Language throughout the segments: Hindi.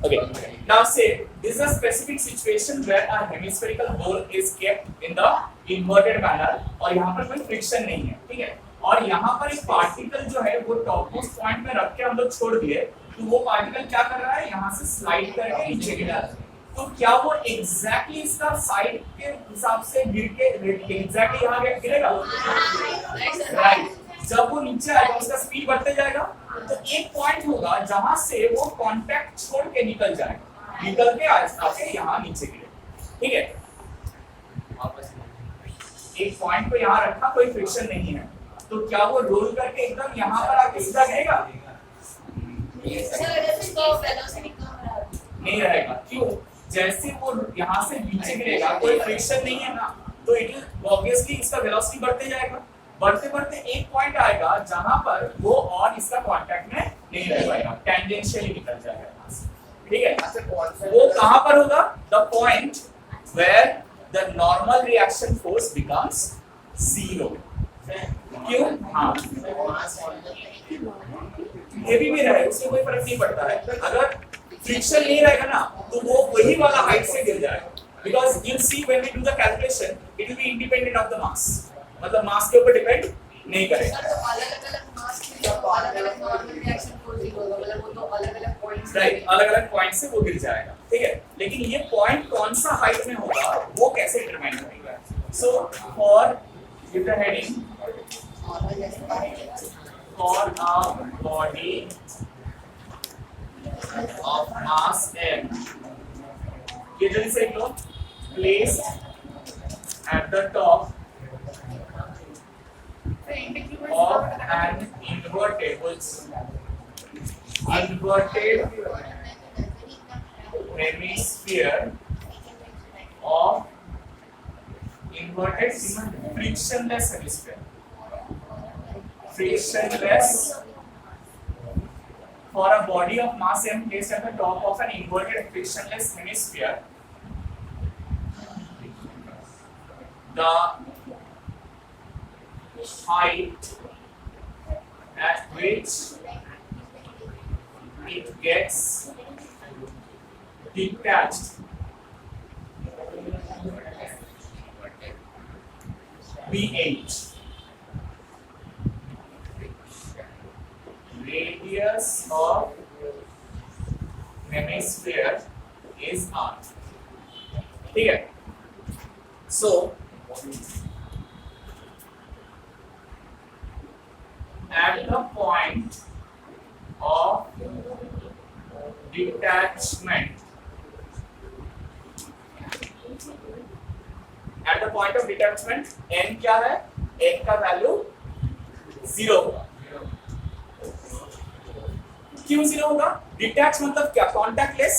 Okay. Now say this is a specific situation where a hemispherical ball is kept in the inverted manner और यहाँ पर कोई फ्रिक्शन नहीं है, ठीक है? और यहाँ पर एक पार्टिकल जो है वो टॉप मोस्ट पॉइंट में रख के हम लोग छोड़ दिए, तो वो पार्टिकल क्या कर रहा है, यहाँ से स्लाइड करके नीचे गिरा है। तो क्या वो एग्जैक्टली इसका साइड के हिसाब से गिर के एग्जैक्टली यहाँ गिरेगा? राइट। जब वो नीचे आएगा उसका स्पीड बढ़ते जाएगा, तो एक पॉइंट होगा जहां से वो कांटेक्ट छोड़ के निकल जाएगा, निकल के आके यहाँ नीचे गिरे, ठीक है? एक पॉइंट को यहाँ रखा, कोई फ्रिक्शन नहीं है, तो क्या वो रोल करके एकदम यहाँ पर आके सीधा गिरेगा? नहीं रहेगा। क्यों? जैसे वो यहाँ से नीचे गिरेगा, कोई फ्रिक्शन नहीं है ना, तो इट विल ऑब्वियसली इसका वेलोसिटी बढ़ते जाएगा, बढ़ते बढ़ते एक पॉइंट आएगा जहां पर वो और इसका कांटेक्ट में नहीं रह पाएगा, टेंजेंशियली निकल जाएगा, ठीक है? वो कहां पर होगा? The point where the normal reaction force becomes zero. क्यों? हाँ, हेवी भी रहे उससे कोई फर्क नहीं पड़ता है, अगर फ्रिक्शन नहीं रहेगा ना तो वो वही वाला हाइट से गिर जाएगा, because you see when we do the calculation it will be independent of the mass, मतलब मास के ऊपर डिपेंड नहीं करेगा। राइट, अलग अलग पॉइंट से वो गिर जाएगा, ठीक है? लेकिन ये पॉइंट कौन सा हाइट में होगा वो कैसे डिटरमाइन करेगा? So for give the heading for a body of mass m, ये जल्दी से लिख लो, placed at the top of an inverted hemisphere of inverted frictionless hemisphere, frictionless for a body of mass m placed at the top of an inverted frictionless hemisphere, the height at which it gets detached BH, radius of hemisphere is R, ठीक है? So at the point of detachment, at the point of detachment n क्या है? n का वैल्यू 0 होगा। क्यों 0 होगा? डिटैच मतलब क्या? Contact less,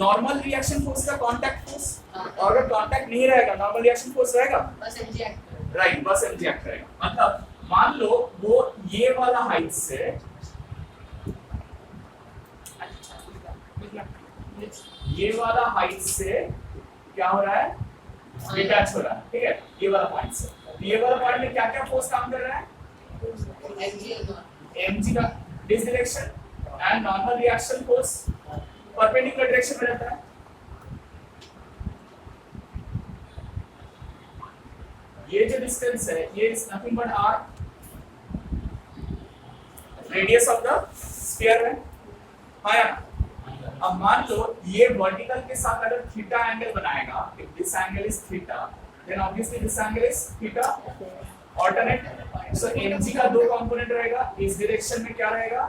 normal reaction force का कॉन्टैक्ट फोर्स, और अगर कॉन्टैक्ट नहीं रहेगा नॉर्मल रिएक्शन फोर्स रहेगा, बस mg एक्ट, राइट, बस mg एक्ट रहेगा। मतलब मान लो वो ये वाला हाइट से, ये वाला हाइट से क्या हो रहा है? डिटैच हो रहा है, ठीक है? ये वाला पॉइंट से, ये वाला पॉइंट में क्या क्या फोर्स काम कर रहा है? mg का this direction and normal reaction force perpendicular direction में रहता है। ये जो डिस्टेंस है ये is nothing but r, radius of the sphere है, हाँ या? अब मान लो ये वर्टिकल के साथ अगर थीटा एंगल बनाएगा, if this angle is theta then obviously this angle is theta, alternate. So mg का दो कंपोनेंट रहेगा, इस डायरेक्शन में क्या रहेगा?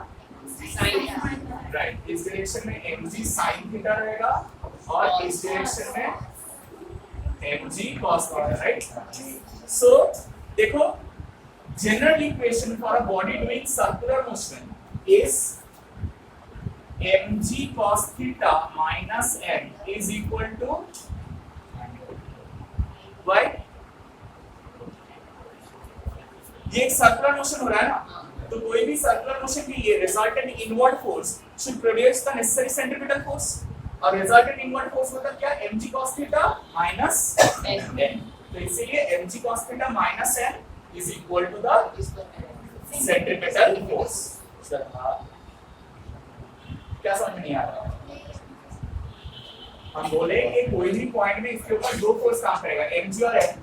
राइट, इस डायरेक्शन में mg sin थीटा रहेगा और इस डायरेक्शन में mg cos थीटा, राइट? सो देखो, general equation for a body doing circular motion is mg cos theta minus n is equal to y। ये एक सर्कुलर मोशन हो रहा है ना, तो कोई भी सर्कुलर मोशन के लिए resultant inward force should produce the necessary centripetal force, और रिजल्टेंट इनवर्ड फोर्स मतलब क्या? mg cos theta minus n, तो इसीलिए mg cos theta minus n is equal to the centripetal force। क्या समझ में नहीं आ रहा? हम बोले कि कोई भी पॉइंट में इसके ऊपर दो फोर्स काम करेगा, mg और m।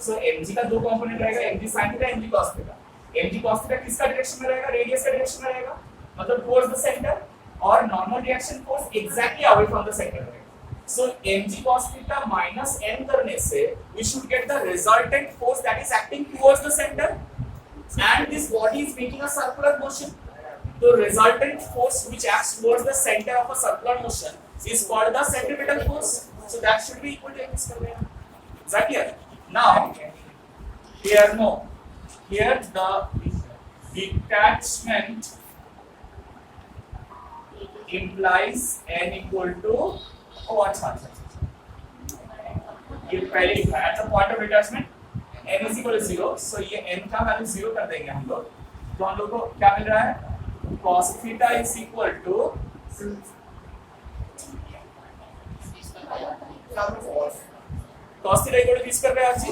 सो mg का दो कंपोनेंट रहेगा, mg sin theta, mg cos theta. mg cos theta किसका डायरेक्शन में रहेगा? रेडियस का डायरेक्शन में रहेगा, मतलब टुवर्ड्स द सेंटर, और normal reaction force exactly away from the centre रहेगा। So mg cos theta minus m करने से we should get the resultant force that is acting towards the centre, and this body is making a circular motion. The resultant force which acts towards the center of a circular motion is called the centripetal force. So that should be equal to m square. Is that clear? Now, here no. Here the detachment implies n equal to अच्छा ये पहले लिखा है, at the point of detachment n is equal to 0. So ये n का वैल्यू 0 कर देंगे हम लोग, तो हम लोग को क्या मिल रहा है? cos theta is equal to cos theta equal to किस कर रहे हैं आप जी?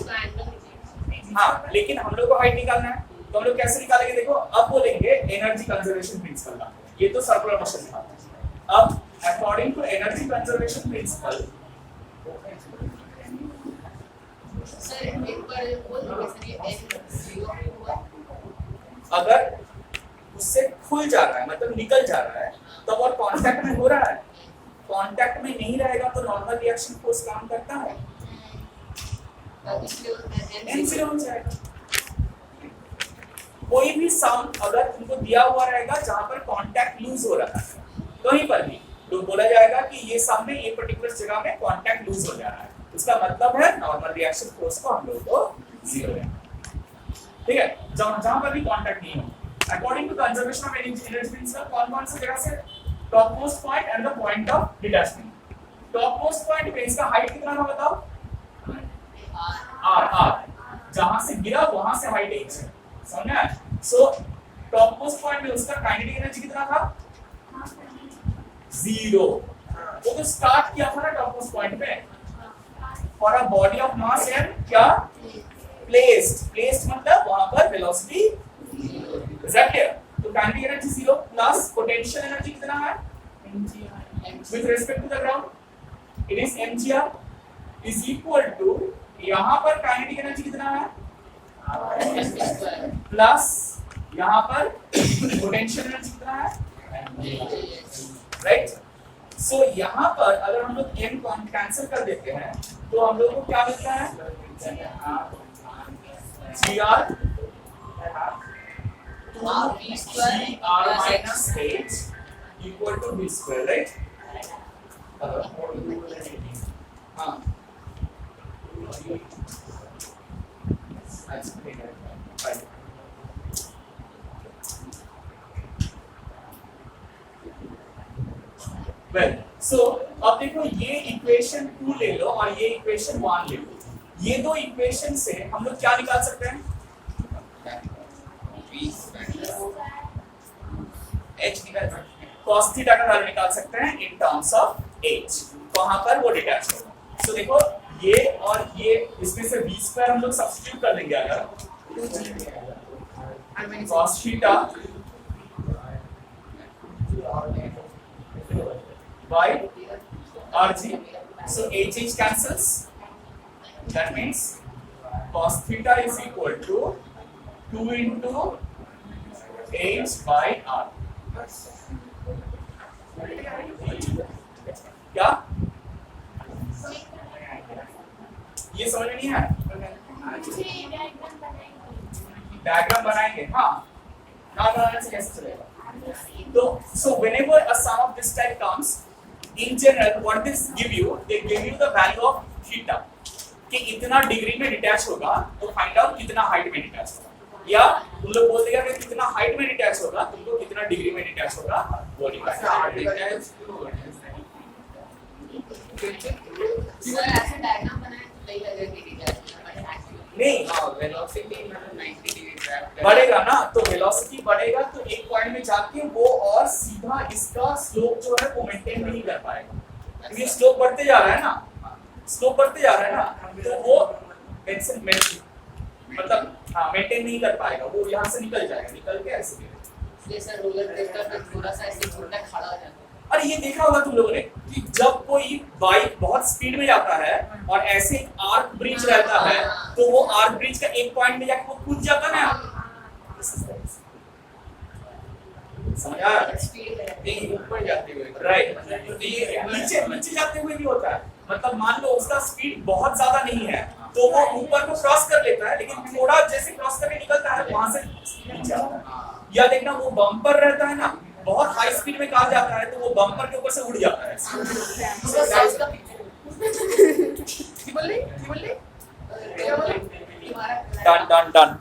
हाँ, लेकिन हम लोग को हाइट निकालना है, तो हम लोग कैसे निकालेंगे? देखो, अब बोलेंगे एनर्जी कंजर्वेशन प्रिंसिपल का, ये तो सर्कुलर मोशन निकालना है। अब according to energy conservation principle अगर उससे खुल जा रहा है, मतलब निकल जा रहा है, तब और कांटेक्ट में हो रहा है, कांटेक्ट में नहीं रहेगा तो नॉर्मल रिएक्शन फोर्स काम करता है, n0 हो जाएगा। कोई भी साउंड अगर तुमको दिया हुआ रहेगा जहां पर कांटेक्ट लूज हो रहा है, कहीं पर भी तो बोला जाएगा कि ये साउंड में ये पर्टिकुलर जगह में कांटेक्ट लूज हो जा रहा है, उसका मतलब है नॉर्मल रिएक्शन फोर्स को हम लोग को 0 है। ठीक है, जहां पर भी कांटेक्ट नहीं हो, according to conservation of energy principle, कौन-कौन सी जगह से? Top most point and the point of detachment. Top most point पे इसका हाइट कितना था बताओ? r जहां से गिरा वहां से हाइट h है, समझना? सो टॉप मोस्ट पॉइंट में उसका काइनेटिक एनर्जी कितना था? 0। वो तो स्टार्ट किया था ना टॉप मोस्ट पॉइंट पे, for a body of mass and क्या प्लेस्ड मतलब वहां पर वेलोसिटी Is that clear? तो kinetic energy 0 plus potential energy कितना है? With respect to the ground, it is mgr is equal to, यहाँ पर kinetic energy कितना है? Plus यहाँ पर potential energy कितना है? Right? So यहाँ पर अगर हम लोग m कैंसिल कर देते हैं तो हम लोग को क्या मिलता है? gr r minus h equal to v square, right? हाँ, वेल सो अब देखो, ये इक्वेशन 2 ले लो और ये इक्वेशन 1 ले लो। ये दो इक्वेशन से हम लोग क्या निकाल सकते हैं? h निकाल सकते हैं, cos थीटा का वैल्यू निकाल सकते हैं इन टर्म्स ऑफ h, वहां पर वो डिटैच होगा। सो देखो, ये और ये इसमें से v स्क्वायर हम लोग सब्स्टिट्यूट कर देंगे, अगर cos theta by rg, so h cancels, that means cos theta is equal to 2 into h by r। क्या ये समझ में नहीं है? डायग्राम बनाएंगे, हाँ, ना बनाने से कैसे चलेगा? तो so whenever a sum of this type comes, in general what this give you, they give you the value of theta, कि इतना डिग्री में डिटैच होगा तो फाइंड आउट कितना हाइट में डिटैच होगा, या तुम लोग बोल देगा कि कितना हाइट में डिटैच होगा, तुमको कितना डिग्री में डिटैच होगा वो निकालना। सर ऐसे डायग्राम बनाए तो सही लगेगा कि डिटैच नहीं, वेलोसिटी मतलब 90 डिग्री बढ़ेगा ना, तो वेलोसिटी बढ़ेगा तो एक पॉइंट में जाके वो और सीधा इसका स्लोप जो है वो मेंटेन नहीं कर पाएगा, क्योंकि स्लोप बढ़ते जा रहा है ना, स्लोप बढ़ते जा रहा है ना, तो वो मतलब हाँ मेंटेन नहीं कर पाएगा, वो यहाँ से निकल जाएगा, निकल के ऐसे जैसे रोलर कोस्टर पे थोड़ा सा ऐसे छोटा खड़ा हो जाता है। अरे ये देखा होगा तुम लोगों ने कि जब कोई बाइक बहुत स्पीड में जाता है और ऐसे एक आर्क ब्रिज रहता है तो वो आर्क ब्रिज का एक पॉइंट में जाके वो कूद जाता है ना। समझ आया? स्पीड है ऊपर जाते हुए राइट। तो ये नीचे नीचे जाते हुए भी होता है, मतलब मान लो उसका स्पीड बहुत ज्यादा नहीं है तो वो ऊपर को क्रॉस कर लेता है, लेकिन थोड़ा जैसे क्रॉस करके निकलता है वहां से नीचे आता है। या देखना वो बम्पर रहता है ना, बहुत हाई स्पीड में कार जाता है तो वो बम्पर के ऊपर से उड़ जाता है। उसका साइज का पिक्चर बोले क्या बोले तुम्हारा डन डन डन।